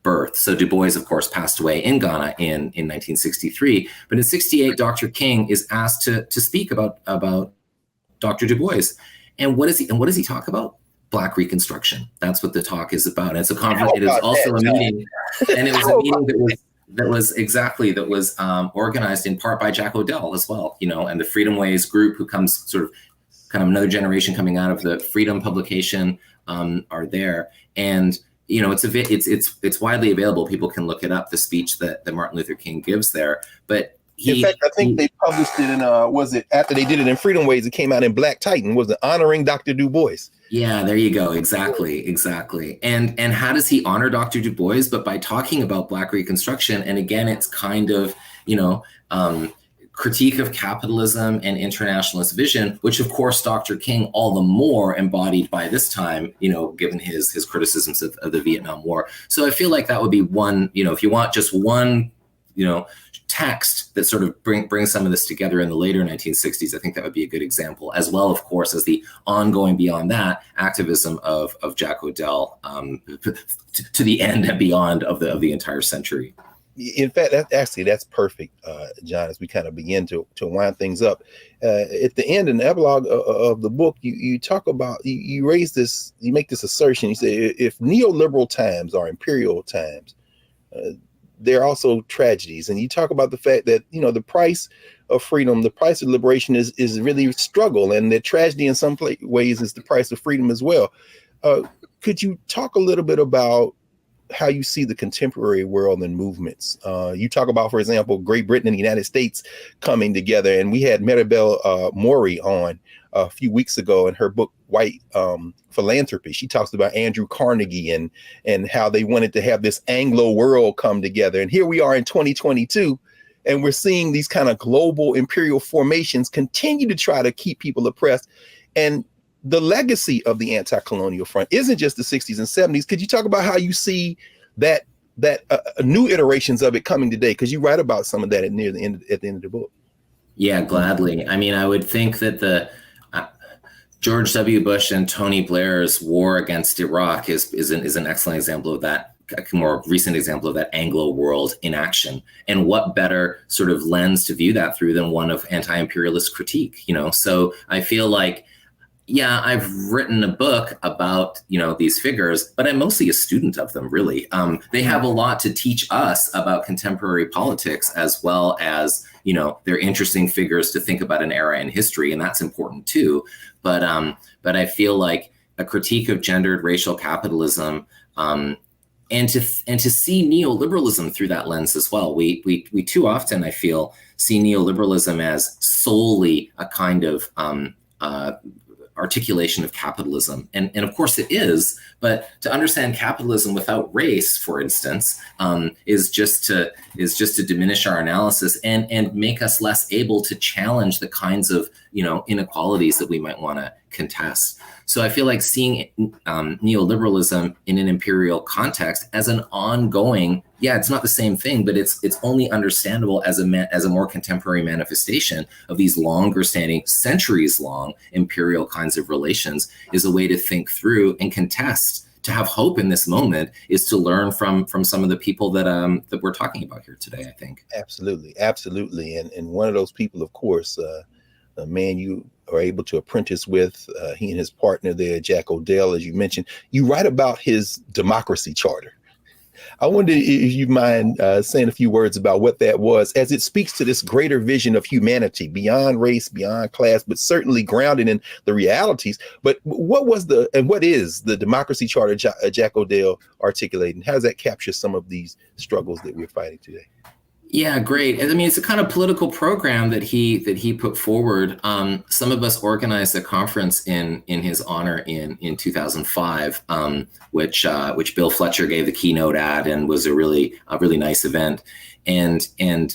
birth. So Du Bois, of course, passed away in Ghana in 1963. But in 68, Dr. King is asked to speak about Dr. Du Bois. And what does he talk about? Black Reconstruction. That's what the talk is about. And it's a conference. It is also a meeting, and it was a meeting that was organized in part by Jack O'Dell as well, and the Freedom Ways group, who comes sort of kind of another generation coming out of the Freedom publication, are there. And it's widely available. People can look it up, the speech that Martin Luther King gives there. But in fact, I think they published it in, was it after they did it in Freedom Ways, it came out in Black Titan, was it honoring Dr. Du Bois? Yeah, there you go. Exactly. And how does he honor Dr. Du Bois? But by talking about Black Reconstruction. And again, it's kind of, critique of capitalism and internationalist vision, which of course, Dr. King all the more embodied by this time, given his criticisms of the Vietnam War. So I feel like that would be one, if you want just one, text that sort of brings some of this together in the later 1960s, I think that would be a good example, as well, of course, as the ongoing beyond that activism of Jack O'Dell to the end and beyond of the entire century. In fact, that's perfect, John, as we kind of begin to wind things up. At the end, in the epilogue of the book, you talk about, you raise this, you make this assertion. You say, if neoliberal times are imperial times, there are also tragedies. And you talk about the fact that, the price of freedom, the price of liberation is really struggle. And the tragedy in some ways is the price of freedom as well. Could you talk a little bit about how you see the contemporary world and movements? You talk about, for example, Great Britain and the United States coming together. And we had Maribel Mori on a few weeks ago in her book, White Philanthropy. She talks about Andrew Carnegie and how they wanted to have this Anglo world come together. And here we are in 2022, and we're seeing these kind of global imperial formations continue to try to keep people oppressed. And the legacy of the Anti-Colonial Front isn't just the 60s and 70s. Could you talk about how you see that that new iterations of it coming today? Because you write about some of that at the end of the book. Yeah, gladly. I mean, I would think that the George W. Bush and Tony Blair's war against Iraq is an excellent example of that, a more recent example of that Anglo world in action. And what better sort of lens to view that through than one of anti-imperialist critique, you know? So I feel like, yeah, I've written a book about, you know, these figures, but I'm mostly a student of them, really. They have a lot to teach us about contemporary politics, as well as, you know, they're interesting figures to think about an era in history, and that's important too. But I feel like a critique of gendered racial capitalism, and to see neoliberalism through that lens as well. We too often, I feel, see neoliberalism as solely a kind of articulation of capitalism. And of course it is, but to understand capitalism without race, for instance, is just to diminish our analysis and make us less able to challenge the kinds of, you know, inequalities that we might want to contest. So I feel like seeing neoliberalism in an imperial context as an ongoing, yeah, it's not the same thing, but it's only understandable as a more contemporary manifestation of these longer standing, centuries long imperial kinds of relations, is a way to think through and contest. To have hope in this moment is to learn from some of the people that we're talking about here today, I think. Absolutely. And one of those people, of course, a man you are able to apprentice with, he and his partner there, Jack O'Dell, as you mentioned. You write about his democracy charter. I wonder if you mind saying a few words about what that was, as it speaks to this greater vision of humanity beyond race, beyond class, but certainly grounded in the realities. But what is the democracy charter Jack O'Dell articulating? How does that capture some of these struggles that we're fighting today? Yeah, great. I mean, it's a kind of political program that he put forward. Some of us organized a conference in his honor in 2005, which Bill Fletcher gave the keynote at, and was a really nice event. And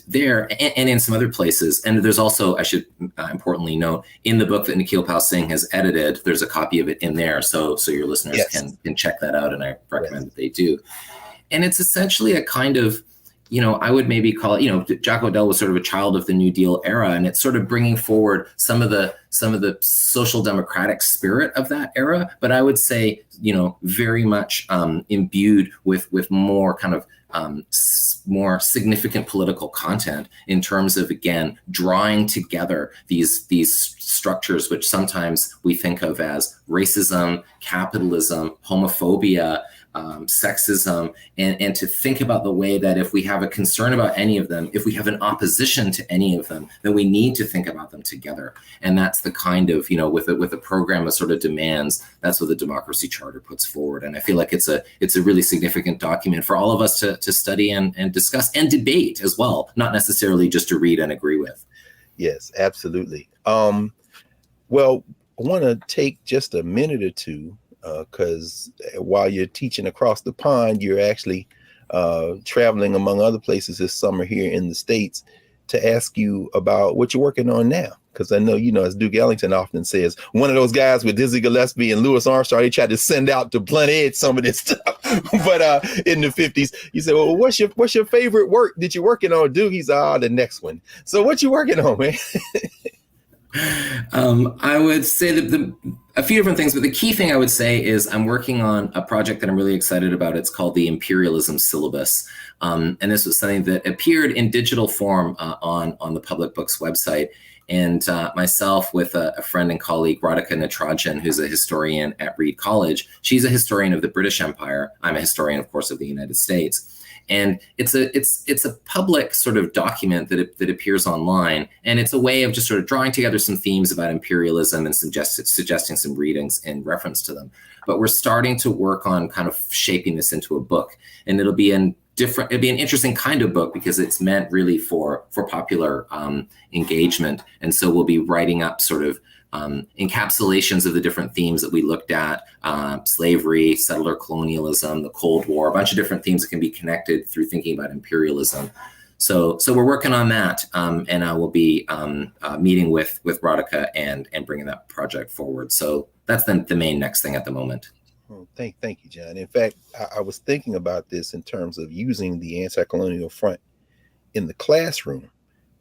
there and in some other places. And there's also, I should importantly note, in the book that Nikhil Pal Singh has edited, there's a copy of it in there, so your listeners can check that out, and I recommend that they do. And it's essentially a kind of, you know, I would maybe call it, you know, Jack O'Dell was sort of a child of the New Deal era, and it's sort of bringing forward some of the social democratic spirit of that era. But I would say, you know, very much imbued with more kind of more significant political content in terms of, again, drawing together these structures, which sometimes we think of as racism, capitalism, homophobia, sexism, and to think about the way that if we have a concern about any of them, if we have an opposition to any of them, then we need to think about them together. And that's the kind of, you know, with a program of sort of demands, that's what the Democracy Charter puts forward. And I feel like it's a really significant document for all of us to study and discuss and debate as well, not necessarily just to read and agree with. Yes, absolutely. Well, I want to take just a minute or two, because while you're teaching across the pond, you're actually traveling among other places this summer here in the States, to ask you about what you're working on now. Because I know, you know, as Duke Ellington often says, one of those guys with Dizzy Gillespie and Louis Armstrong, they tried to send out to blunt edge some of this stuff. But in the 50s, you said, well, what's your favorite work that you're working on, Duke? He's the next one. So what you working on, man? I would say that a few different things, but the key thing I would say is I'm working on a project that I'm really excited about. It's called the Imperialism Syllabus. And this was something that appeared in digital form on the Public Books website. And myself with a friend and colleague, Radhika Natarajan, who's a historian at Reed College. She's a historian of the British Empire. I'm a historian, of course, of the United States. And it's a public sort of document that appears online, and it's a way of just sort of drawing together some themes about imperialism and suggesting some readings in reference to them. But we're starting to work on kind of shaping this into a book, and it'll be an interesting kind of book because it's meant really for popular engagement. And so we'll be writing up sort of encapsulations of the different themes that we looked at, slavery, settler colonialism, the Cold War, a bunch of different themes that can be connected through thinking about imperialism. So we're working on that, and I will be meeting with Radhika and bringing that project forward. So that's the main next thing at the moment. Oh, thank you, John. In fact, I was thinking about this in terms of using the Anticolonial Front in the classroom,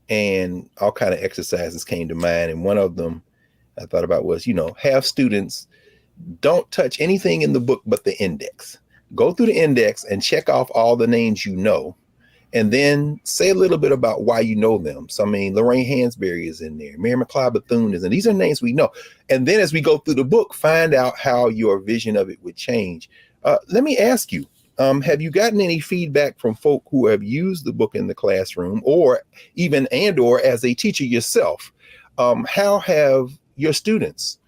and all kind of exercises came to mind. And one of them I thought about was, have students don't touch anything in the book but the index. Go through the index and check off all the names you know, and then say a little bit about why you know them. So, I mean, Lorraine Hansberry is in there. Mary McLeod Bethune is in. These are names we know. And then as we go through the book, find out how your vision of it would change. Let me ask you, have you gotten any feedback from folk who have used the book in the classroom, or even or as a teacher yourself? How have your students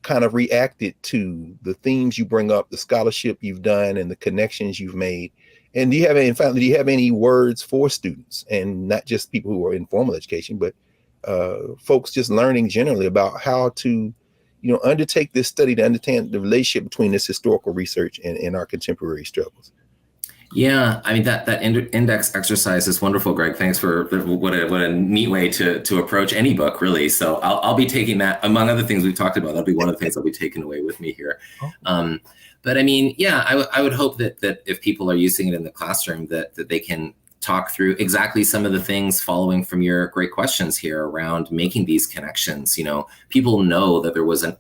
kind of reacted to the themes you bring up, the scholarship you've done, and the connections you've made? And do you have any words for students, and not just people who are in formal education, but folks just learning generally about how to, undertake this study to understand the relationship between this historical research and our contemporary struggles? Yeah, I mean, that index exercise is wonderful, Greg. Thanks for what a neat way to approach any book, really. So I'll be taking that, among other things we've talked about. That'll be one of the things I'll be taking away with me here. But I mean, yeah, I would hope that if people are using it in the classroom, that they can talk through exactly some of the things following from your great questions here around making these connections. People know that there was a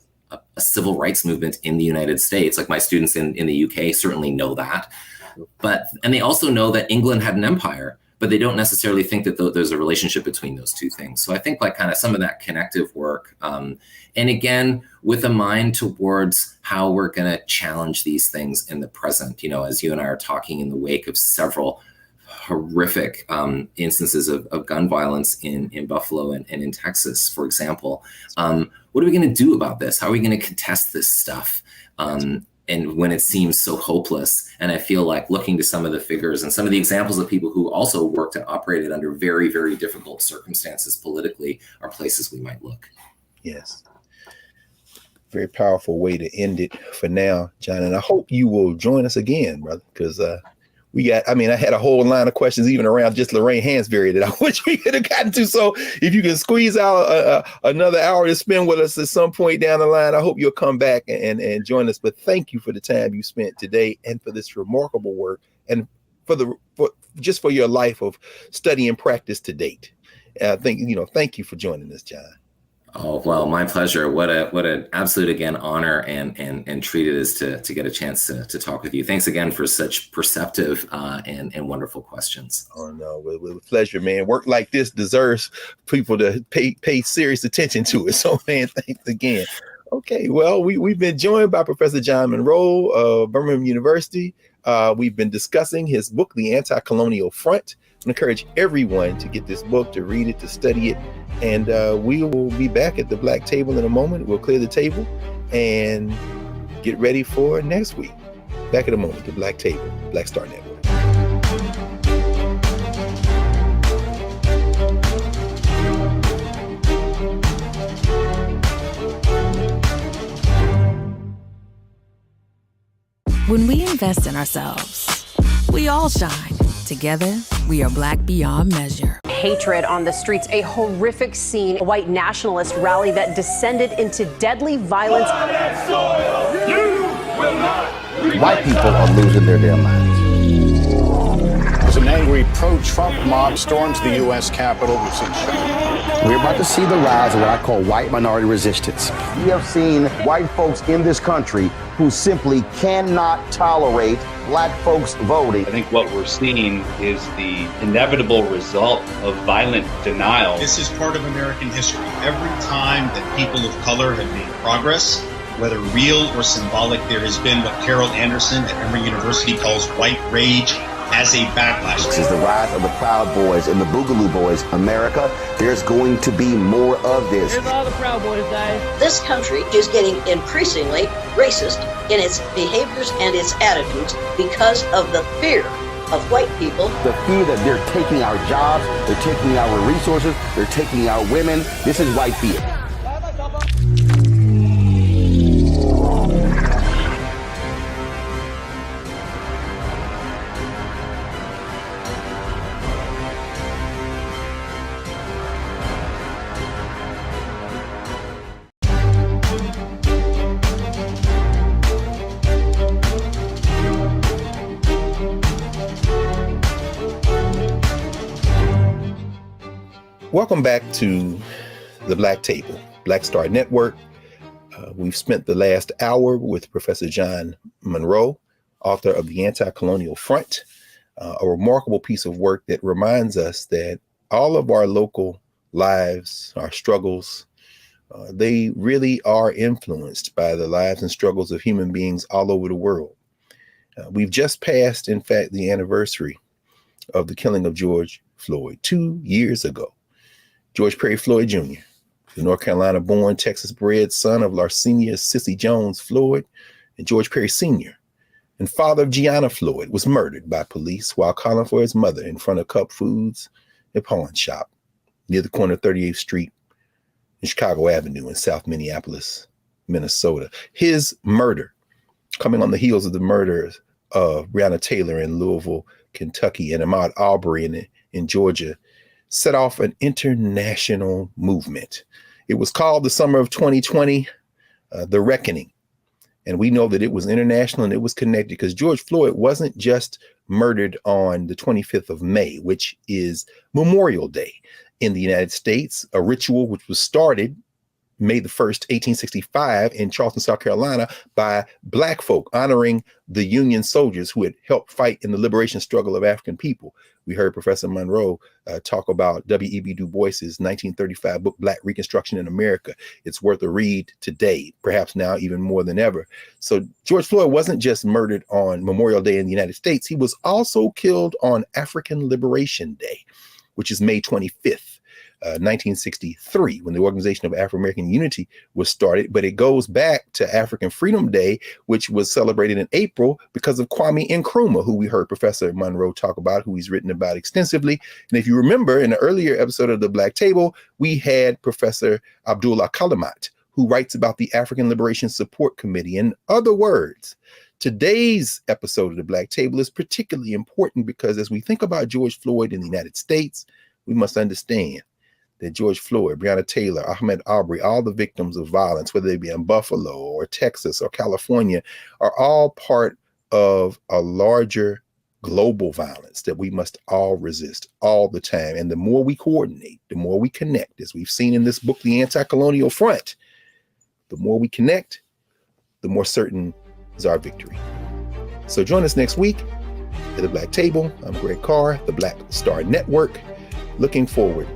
civil rights movement in the United States. Like my students in the UK certainly know that. And they also know that England had an empire, but they don't necessarily think that there's a relationship between those two things. So I think like kind of some of that connective work, and again, with a mind towards how we're going to challenge these things in the present, as you and I are talking in the wake of several horrific instances of gun violence in Buffalo and in Texas, for example. What are we going to do about this? How are we going to contest this stuff? And when it seems so hopeless. And I feel like looking to some of the figures and some of the examples of people who also worked and operated under very, very difficult circumstances politically are places we might look. Yes. Very powerful way to end it for now, John. And I hope you will join us again, brother, because I had a whole line of questions even around just Lorraine Hansberry that I wish we could have gotten to. So if you can squeeze out another hour to spend with us at some point down the line, I hope you'll come back and join us. But thank you for the time you spent today and for this remarkable work, and for your life of study and practice to date. Thank you for joining us, John. Oh, well, my pleasure. What an absolute, again, honor and treat it is to get a chance to talk with you. Thanks again for such perceptive and wonderful questions. Oh, no, with pleasure, man. Work like this deserves people to pay serious attention to it. So, man, thanks again. Okay, well, we've been joined by Professor John Munro of Birmingham University. We've been discussing his book, The Anticolonial Front. I encourage everyone to get this book, to read it, to study it. And we will be back at the Black Table in a moment. We'll clear the table and get ready for next week. Back in a moment, the Black Table, Black Star Network. When we invest in ourselves, we all shine. Together, we are Black beyond measure. Hatred on the streets, a horrific scene, a white nationalist rally that descended into deadly violence. White people are losing their damn minds. As an angry pro-Trump mob storms the U.S. Capitol, we've seen shooting. We're about to see the rise of what I call white minority resistance. We have seen white folks in this country who simply cannot tolerate black folks voting. I think what we're seeing is the inevitable result of violent denial. This is part of American history. Every time that people of color have made progress, whether real or symbolic, there has been what Carol Anderson at Emory University calls white rage as a backlash. This is the rise of the Proud Boys and the Boogaloo Boys. America, there's going to be more of this. Here's all the Proud Boys, guys. This country is getting increasingly racist in its behaviors and its attitudes because of the fear of white people. The fear that they're taking our jobs, they're taking our resources, they're taking our women. This is white fear. Welcome back to the Black Table, Black Star Network. We've spent the last hour with Professor John Munro, author of The Anticolonial Front, a remarkable piece of work that reminds us that all of our local lives, our struggles, they really are influenced by the lives and struggles of human beings all over the world. We've just passed, in fact, the anniversary of the killing of George Floyd 2 years ago. George Perry Floyd Jr., the North Carolina-born, Texas-bred son of Larcenia Sissy Jones Floyd and George Perry Sr., and father of Gianna Floyd, was murdered by police while calling for his mother in front of Cup Foods, a pawn shop near the corner of 38th Street and Chicago Avenue in South Minneapolis, Minnesota. His murder, coming on the heels of the murders of Breonna Taylor in Louisville, Kentucky, and Ahmaud Arbery in Georgia, set off an international movement. It was called the summer of 2020, The Reckoning. And we know that it was international and it was connected because George Floyd wasn't just murdered on the 25th of May, which is Memorial Day in the United States, a ritual which was started May the 1st, 1865 in Charleston, South Carolina by Black folk honoring the Union soldiers who had helped fight in the liberation struggle of African people. We heard Professor Munro talk about W.E.B. Du Bois's 1935 book, Black Reconstruction in America. It's worth a read today, perhaps now even more than ever. So George Floyd wasn't just murdered on Memorial Day in the United States. He was also killed on African Liberation Day, which is May 25th. 1963, when the Organization of Afro-American Unity was started, but it goes back to African Freedom Day, which was celebrated in April because of Kwame Nkrumah, who we heard Professor Munro talk about, who he's written about extensively. And if you remember, in an earlier episode of the Black Table, we had Professor Abdullah Kalimat, who writes about the African Liberation Support Committee. In other words, today's episode of the Black Table is particularly important because as we think about George Floyd in the United States, we must understand that George Floyd, Breonna Taylor, Ahmaud Arbery, all the victims of violence, whether they be in Buffalo or Texas or California, are all part of a larger global violence that we must all resist all the time. And the more we coordinate, the more we connect, as we've seen in this book, The Anticolonial Front, the more we connect, the more certain is our victory. So join us next week at the Black Table. I'm Greg Carr, the Black Star Network. Looking forward